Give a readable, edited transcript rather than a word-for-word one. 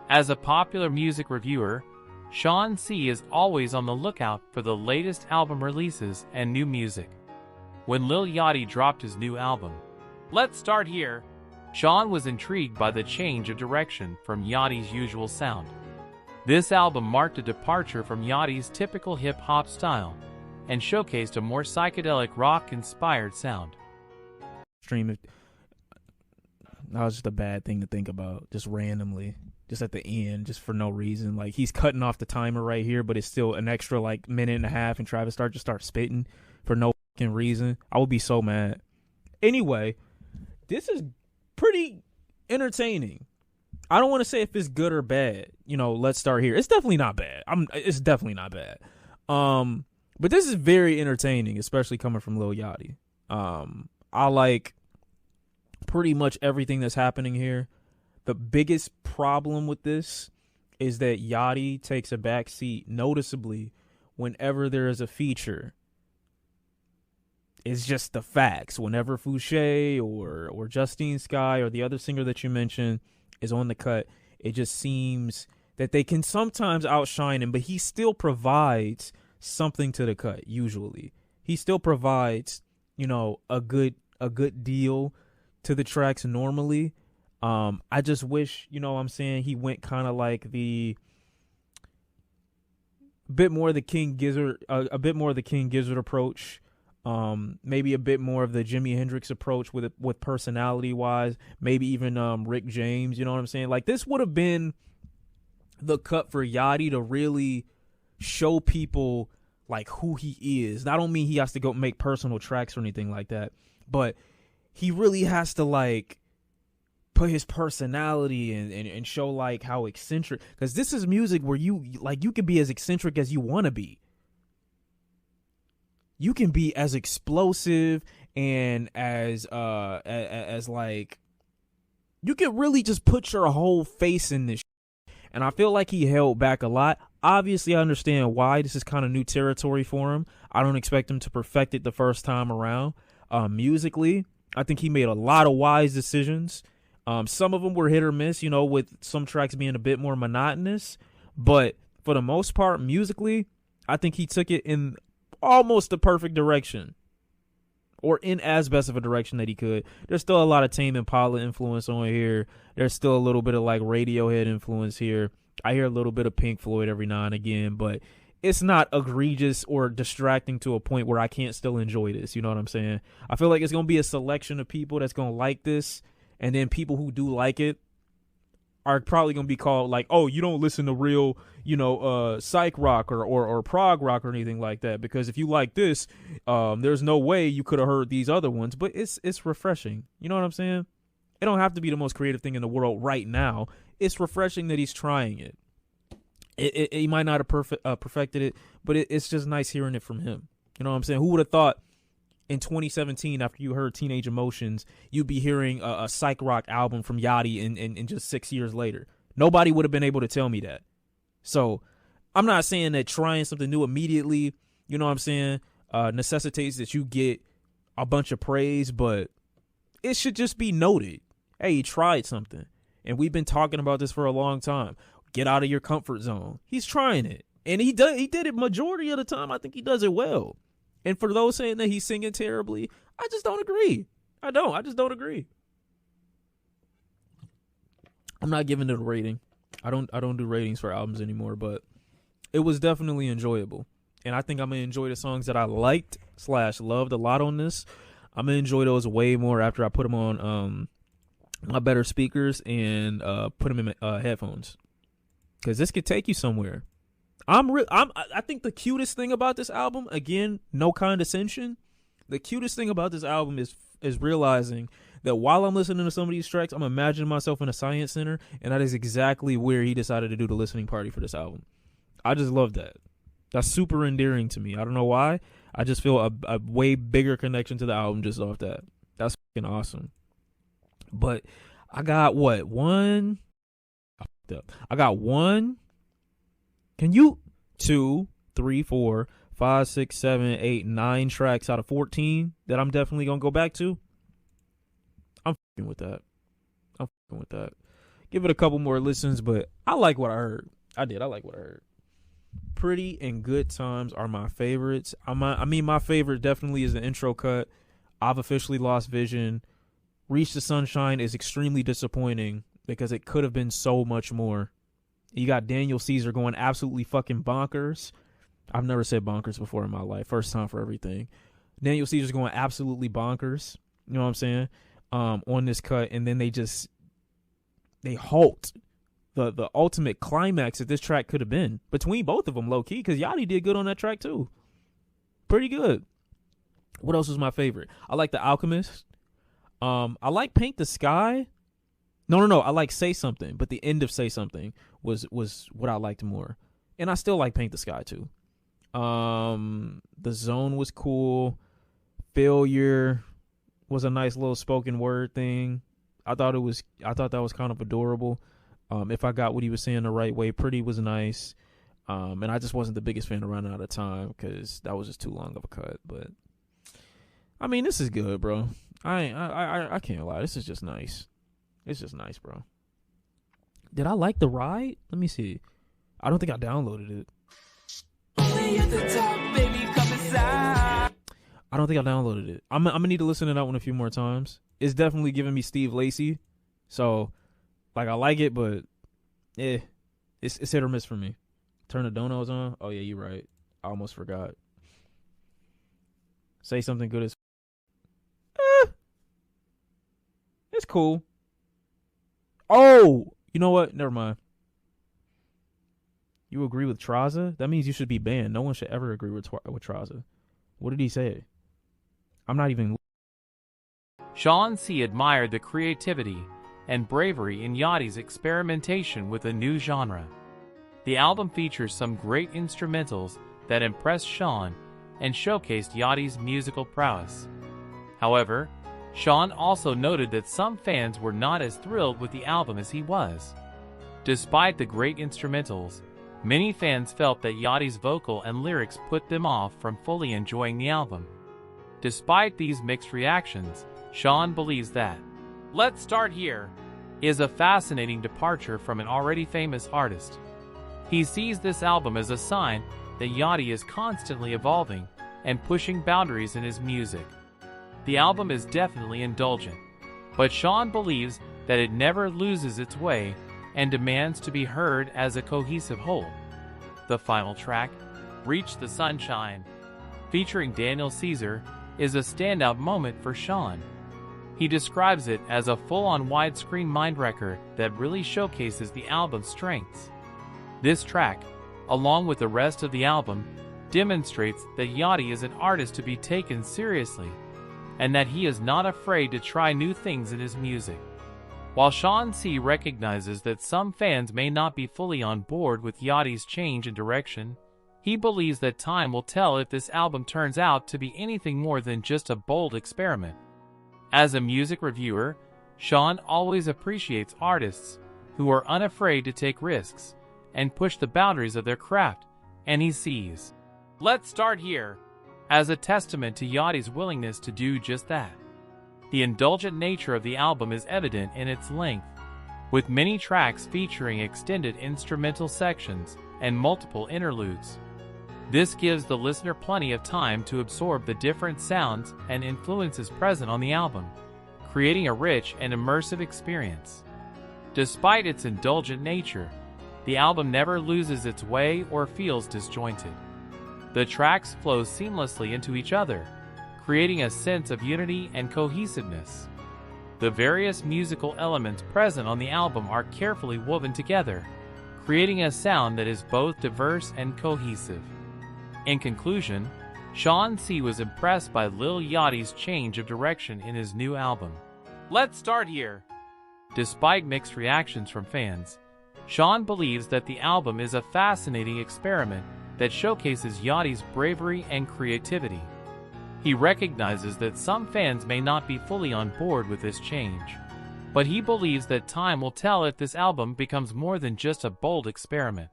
As a popular music reviewer, Shawn Cee is always on the lookout for the latest album releases and new music. When Lil Yachty dropped his new album, Let's Start Here, Shawn was intrigued by the change of direction from Yachty's usual sound. This album marked a departure from Yachty's typical hip-hop style and showcased a more psychedelic rock-inspired sound. Stream, that was just a bad thing to think about, just randomly, just at the end, just for no reason. Like, he's cutting off the timer right here, but it's still an extra, like, minute and a half, and Travis just start spitting for no fucking reason. I would be so mad. Anyway, this is pretty entertaining. I don't want to say if it's good or bad. You know, Let's Start Here. It's definitely not bad. It's definitely not bad. But this is very entertaining, especially coming from Lil Yachty. I like pretty much everything that's happening here. The biggest problem with this is that Yachty takes a back seat noticeably whenever there is a feature. It's just the facts. Whenever Fouché or Justine Skye or the other singer that you mentioned is on the cut, it just seems that they can sometimes outshine him, but he still provides something to the cut. Usually he still provides, you know, a good deal to the tracks normally. I just wish, you know what I'm saying, he went kind of like the bit more of the King Gizzard, a bit more of the King Gizzard approach. Maybe a bit more of the Jimi Hendrix approach with personality wise, maybe even Rick James, you know what I'm saying? Like, this would have been the cut for Yachty to really show people like who he is. I don't mean he has to go make personal tracks or anything like that, but he really has to like put his personality and show like how eccentric, because this is music where you can be as eccentric as you want to be. You can be as explosive and as like, you can really just put your whole face in this shit. And I feel like he held back a lot. Obviously, I understand why. This is kind of new territory for him. I don't expect him to perfect it the first time around. Musically, I think he made a lot of wise decisions. Some of them were hit or miss, you know, with some tracks being a bit more monotonous. But for the most part, musically, I think he took it in almost the perfect direction, or in as best of a direction that he could. There's still a lot of Tame Impala influence on here. There's still a little bit of like Radiohead influence here. I hear a little bit of Pink Floyd every now and again, but it's not egregious or distracting to a point where I can't still enjoy this. You know what I'm saying? I feel like it's going to be a selection of people that's going to like this, and then people who do like it are probably going to be called like, oh, you don't listen to real, you know, psych rock or prog rock or anything like that, because if you like this, there's no way you could have heard these other ones. But it's refreshing. You know what I'm saying? It don't have to be the most creative thing in the world right now. It's refreshing that he's trying it. He might not have perfected it, but it's just nice hearing it from him. You know what I'm saying? Who would have thought in 2017, after you heard Teenage Emotions, you'd be hearing a psych rock album from Yachty in just 6 years later? Nobody would have been able to tell me that. So I'm not saying that trying something new immediately, you know what I'm saying, necessitates that you get a bunch of praise, but it should just be noted. Hey, he tried something. And we've been talking about this for a long time. Get out of your comfort zone. He's trying it. And he did it majority of the time. I think he does it well. And for those saying that he's singing terribly, I just don't agree. I just don't agree. I'm not giving it a rating. I don't do ratings for albums anymore, but it was definitely enjoyable. And I think I'm going to enjoy the songs that I liked / loved a lot on this. I'm going to enjoy those way more after I put them on my better speakers and put them in my headphones. Because this could take you somewhere. I think the cutest thing about this album, again, no condescension, the cutest thing about this album is realizing that while I'm listening to some of these tracks, I'm imagining myself in a science center, and that is exactly where he decided to do the listening party for this album. I just love that. That's super endearing to me. I don't know why. I just feel a way bigger connection to the album just off that. That's fucking awesome. But I got what? One? I got one. Can you 2, 3, 4, 5, 6, 7, 8, 9 tracks out of 14 that I'm definitely gonna go back to? I'm fucking with that. give it a couple more listens, but I like what I heard. I like what I heard. Pretty and Good Times are my favorites. My favorite definitely is the intro cut. I've Officially Lost Vision. Reach the Sunshine is extremely disappointing because it could have been so much more. You got Daniel Caesar going absolutely fucking bonkers. I've never said bonkers before in my life. First time for everything. Daniel Caesar's going absolutely bonkers. You know what I'm saying? On this cut, and then they halt the ultimate climax that this track could have been between both of them, low key, because Yachty did good on that track too. Pretty good. What else was my favorite? I like The Alchemist. I like Paint the Sky. No. I like Say Something, but the end of Say Something was what I liked more, and I still like Paint the Sky too. The Zone was cool. Failure was a nice little spoken word thing. I thought that was kind of adorable. If I got what he was saying the right way, Pretty was nice. And I just wasn't the biggest fan of Running Out of Time because that was just too long of a cut. But I mean, this is good, bro. I can't lie. This is just nice. It's just nice, bro. Did I like The Ride? Let me see. I don't think I downloaded it. I don't think I downloaded it. I'm gonna need to listen to that one a few more times. It's definitely giving me Steve Lacy, so like I like it, but it's hit or miss for me. Turn the donos on. Oh yeah, you're right. I almost forgot. Say Something Good as. It's cool. Oh, you know what? Never mind. You agree with Traza? That means you should be banned. No one should ever agree with Traza. What did he say? I'm not even. Shawn Cee admired the creativity and bravery in Yachty's experimentation with a new genre. The album features some great instrumentals that impressed Shawn and showcased Yachty's musical prowess. However, Shawn also noted that some fans were not as thrilled with the album as he was. Despite the great instrumentals, many fans felt that Yachty's vocal and lyrics put them off from fully enjoying the album. Despite these mixed reactions, Shawn believes that Let's Start Here is a fascinating departure from an already famous artist. He sees this album as a sign that Yachty is constantly evolving and pushing boundaries in his music. The album is definitely indulgent, but Shawn believes that it never loses its way and demands to be heard as a cohesive whole. The final track, Reach the Sunshine, featuring Daniel Caesar, is a standout moment for Shawn. He describes it as a full-on widescreen mind record that really showcases the album's strengths. This track, along with the rest of the album, demonstrates that Yachty is an artist to be taken seriously, and that he is not afraid to try new things in his music. While Shawn Cee recognizes that some fans may not be fully on board with Yachty's change in direction, he believes that time will tell if this album turns out to be anything more than just a bold experiment. As a music reviewer, Shawn always appreciates artists who are unafraid to take risks and push the boundaries of their craft, and he sees Let's Start Here as a testament to Yachty's willingness to do just that. The indulgent nature of the album is evident in its length, with many tracks featuring extended instrumental sections and multiple interludes. This gives the listener plenty of time to absorb the different sounds and influences present on the album, creating a rich and immersive experience. Despite its indulgent nature, the album never loses its way or feels disjointed. The tracks flow seamlessly into each other, creating a sense of unity and cohesiveness. The various musical elements present on the album are carefully woven together, creating a sound that is both diverse and cohesive. In conclusion, Shawn Cee was impressed by Lil Yachty's change of direction in his new album. Let's Start Here. Despite mixed reactions from fans, Shawn believes that the album is a fascinating experiment that showcases Yachty's bravery and creativity. He recognizes that some fans may not be fully on board with this change, but he believes that time will tell if this album becomes more than just a bold experiment.